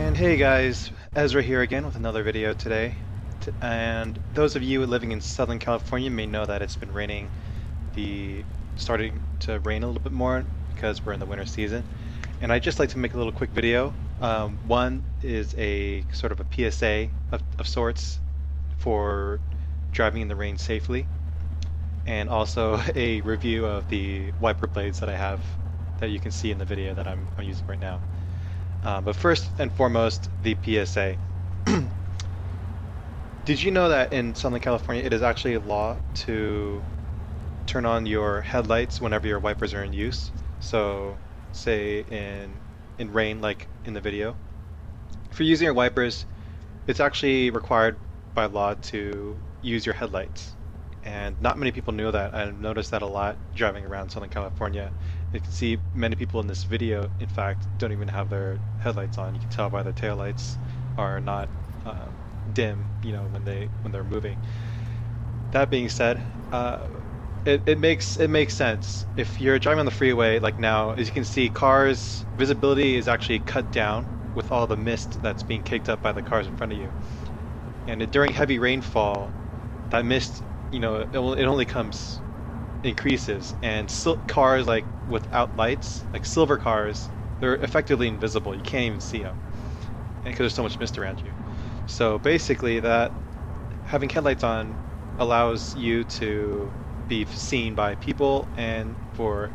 And hey guys, Ezra here again with another video today. And those of you living in Southern California may know that it's been raining, starting to rain a little bit more because we're in the winter season. And I'd just like to make a little quick video. One is a sort of a PSA of sorts for driving in the rain safely, and also a review of the wiper blades that I have that you can see in the video that I'm using right now. But first and foremost, the PSA. Did you know that in Southern California it is actually a law to turn on your headlights whenever your wipers are in use? So, say in rain, like in the video. For using your wipers, it's actually required by law to use your headlights. And not many people knew that. I've noticed that a lot driving around Southern California. You can see many people in this video, in fact, don't even have their headlights on. You can tell by their taillights are not dim, when they're moving. That being said, it makes sense. If you're driving on the freeway, like now, as you can see, cars visibility is actually cut down with all the mist that's being kicked up by the cars in front of you. And during heavy rainfall, that mist, it only increases, and cars like without lights, like silver cars, they're effectively invisible. You can't even see them because there's so much mist around you. So basically, that having headlights on allows you to be seen by people, and for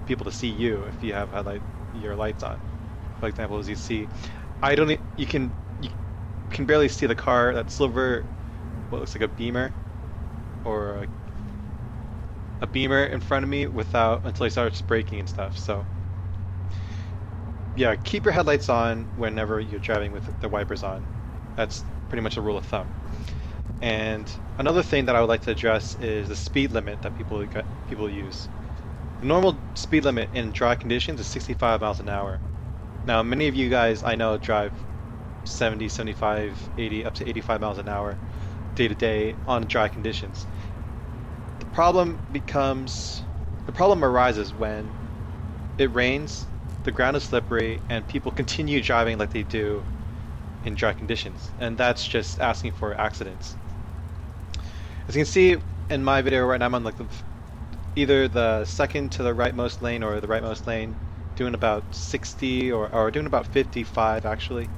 people to see you if you have your lights on. For example, as you see, you can barely see the car, that silver, what looks like a Beamer, or a Beamer in front of me until he starts braking and stuff. So yeah, keep your headlights on whenever you're driving with the wipers on. That's pretty much a rule of thumb. And another thing that I would like to address is the speed limit that people use. The normal speed limit in dry conditions is 65 miles an hour. Now, many of you guys I know drive 70, 75, 80, up to 85 miles an hour day to day on dry conditions. The problem arises when it rains, the ground is slippery, and people continue driving like they do in dry conditions, and that's just asking for accidents. As you can see in my video right now, I'm on either the second to the rightmost lane or the rightmost lane, doing about 60 or doing about 55 actually.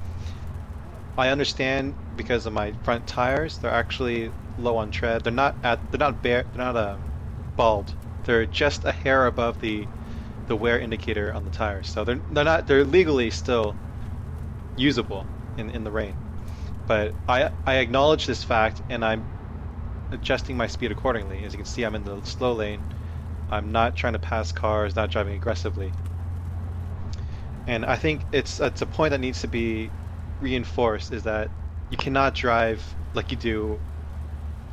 I understand because of my front tires, they're actually low on tread. They're not bald. They're just a hair above the wear indicator on the tires. So they're legally still usable in the rain. But I acknowledge this fact, and I'm adjusting my speed accordingly. As you can see, I'm in the slow lane. I'm not trying to pass cars, not driving aggressively. And I think it's a point that needs to be reinforced, is that you cannot drive like you do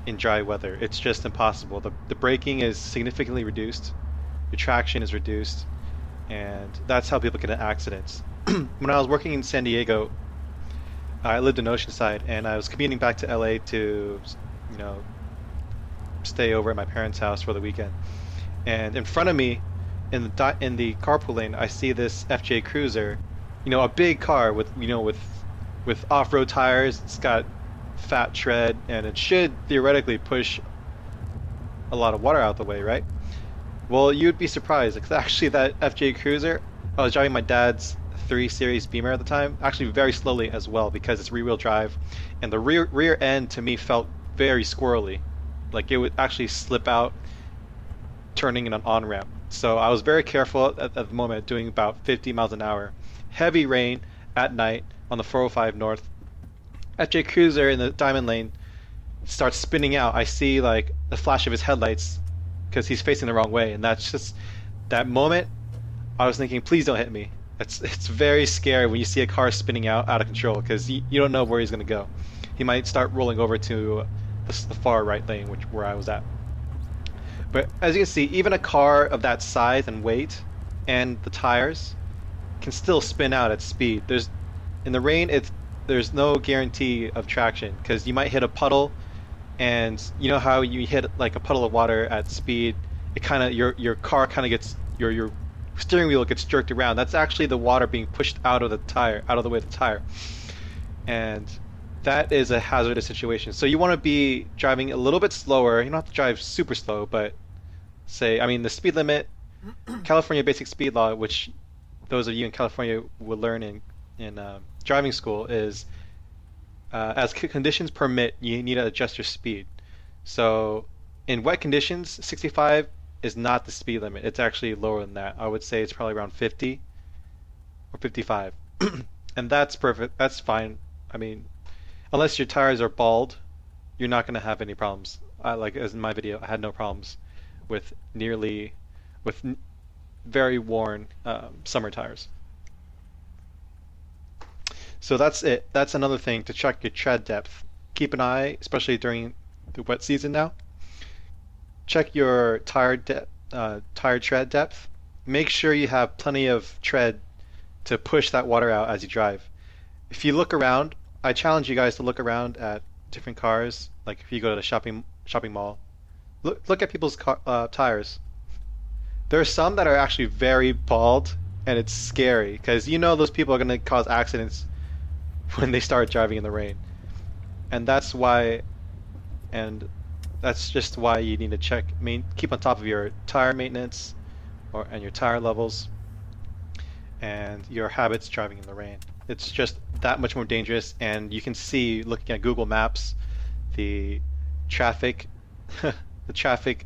in dry weather. It's just impossible. The braking is significantly reduced, your traction is reduced, and that's how people get in accidents. When I was working in San Diego, I lived in Oceanside, and I was commuting back to LA to stay over at my parents' house for the weekend. And in front of me, in the carpool lane, I see this FJ Cruiser, a big car with off-road tires. It's got fat tread, and it should theoretically push a lot of water out the way, right? Well, you'd be surprised, because actually that FJ Cruiser, I was driving my dad's 3 Series Beamer at the time, actually very slowly as well, because it's rear-wheel drive, and the rear end to me felt very squirrely, like it would actually slip out turning in an on-ramp. So I was very careful at the moment, doing about 50 miles an hour. Heavy rain at night on the 405 North. FJ Cruiser in the diamond lane starts spinning out. I see like the flash of his headlights because he's facing the wrong way, and that's just that moment. I was thinking, please don't hit me. It's very scary when you see a car spinning out of control, because you don't know where he's going to go. He might start rolling over to the far right lane, where I was at. But as you can see, even a car of that size and weight and the tires can still spin out at speed. In the rain, there's no guarantee of traction, because you might hit a puddle, and you know how you hit like a puddle of water at speed, it kind of your car kind of gets your steering wheel gets jerked around. That's actually the water being pushed out of the tire, out of the way of the tire. And that is a hazardous situation. So you want to be driving a little bit slower. You don't have to drive super slow, but say, I mean, the speed limit, California Basic Speed Law, which those of you in California will learn in driving school, is as conditions permit, you need to adjust your speed. So in wet conditions, 65 is not the speed limit. It's actually lower than that. I would say it's probably around 50 or 55. And that's perfect. That's fine. I mean, unless your tires are bald, you're not going to have any problems. Like as in my video, I had no problems with with very worn summer tires. So that's it. That's another thing to check your tread depth. Keep an eye, especially during the wet season now. Check your tire tread depth. Make sure you have plenty of tread to push that water out as you drive. If you look around, I challenge you guys to look around at different cars. Like if you go to the shopping mall, look at people's tires. There are some that are actually very bald, and it's scary because you know those people are going to cause accidents when they start driving in the rain. And that's why, and that's just why you need to keep on top of your tire maintenance, and your tire levels, and your habits driving in the rain. It's just that much more dangerous, and you can see looking at Google Maps, the traffic, the traffic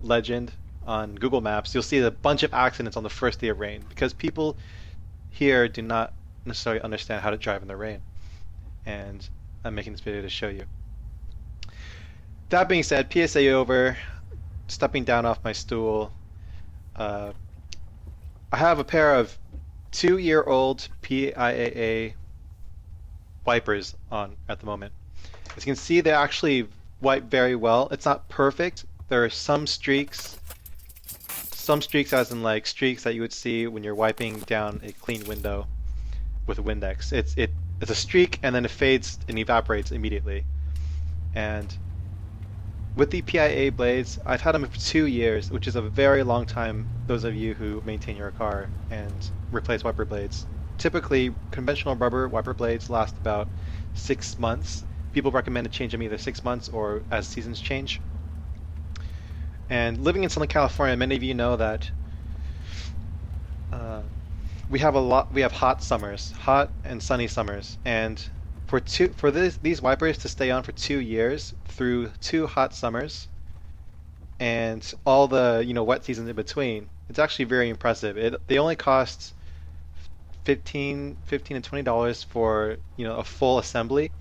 legend on Google Maps. You'll see a bunch of accidents on the first day of rain because people here do not necessarily understand how to drive in the rain, and I'm making this video to show you. That being said, PSA over. Stepping down off my stool. I have a pair of 2-year-old Piaa wipers on at the moment. As you can see, they actually wipe very well. It's not perfect. There are some streaks as in like streaks that you would see when you're wiping down a clean window with a Windex. It's a streak and then it fades and evaporates immediately. And with the Piaa blades, I've had them for 2 years, which is a very long time, those of you who maintain your car and replace wiper blades. Typically, conventional rubber wiper blades last about 6 months. People recommend to change them either 6 months or as seasons change. And living in Southern California, many of you know that we have hot summers, hot and sunny summers, and for these wipers to stay on for 2 years through 2 hot summers and all the wet seasons in between, it's actually very impressive. They only cost $15 and $20 for a full assembly,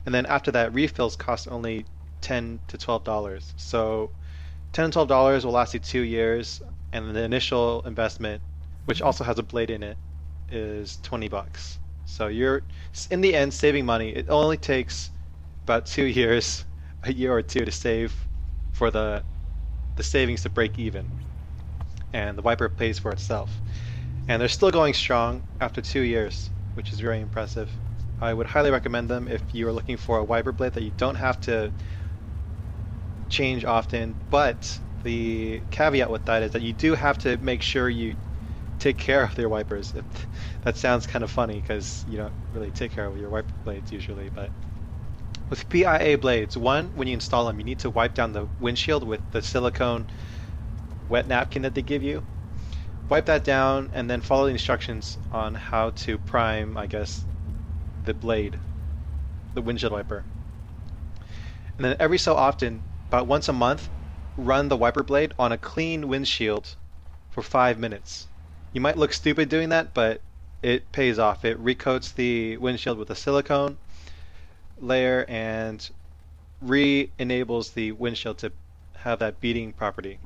and then after that refills cost only $10 to $12. So $10 and $12 will last you 2 years, and the initial investment, which also has a blade in it, is $20. So you're in the end saving money. It only takes about 2 years, a year or two to save for the savings to break even, and the wiper pays for itself. And they're still going strong after 2 years, which is very impressive. I would highly recommend them if you are looking for a wiper blade that you don't have to change often, but the caveat with that is that you do have to make sure you take care of their wipers. That sounds kind of funny because you don't really take care of your wiper blades usually, but with Piaa blades, one, when you install them, you need to wipe down the windshield with the silicone wet napkin that they give you. Wipe that down and then follow the instructions on how to prime, I guess, the blade, the windshield wiper. And then every so often, about once a month, run the wiper blade on a clean windshield for 5 minutes. You might look stupid doing that, but it pays off. It recoats the windshield with a silicone layer and re-enables the windshield to have that beading property.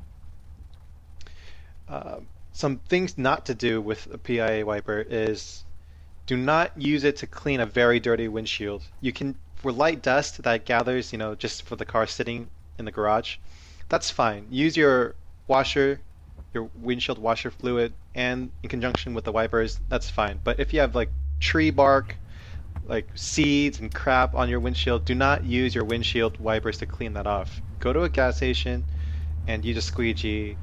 Some things not to do with a Piaa wiper is do not use it to clean a very dirty windshield. You can, for light dust that gathers, just for the car sitting in the garage, that's fine. Use your washer, your windshield washer fluid, and in conjunction with the wipers, that's fine. But if you have like tree bark, like seeds and crap on your windshield, do not use your windshield wipers to clean that off. Go to a gas station and use a squeegee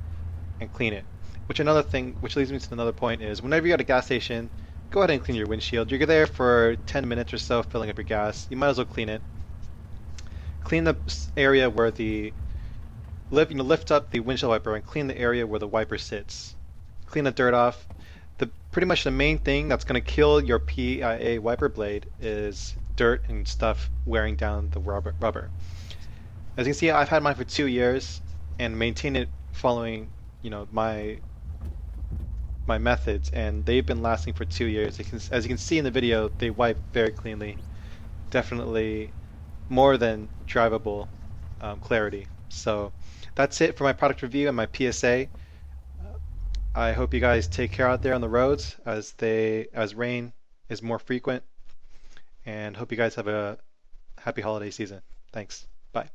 and clean it. Which another thing, which leads me to another point is whenever you're at a gas station, go ahead and clean your windshield. You're there for 10 minutes or so filling up your gas. You might as well clean it. Clean the area where the lift up the windshield wiper and clean the area where the wiper sits. Clean the dirt off. Pretty much the main thing that's going to kill your Piaa wiper blade is dirt and stuff wearing down the rubber. As you can see, I've had mine for 2 years and maintained it following, my methods, and they've been lasting for 2 years. As you can see in the video, they wipe very cleanly. Definitely more than drivable clarity. So that's it for my product review and my PSA. I hope you guys take care out there on the roads as rain is more frequent, and hope you guys have a happy holiday season. Thanks. Bye.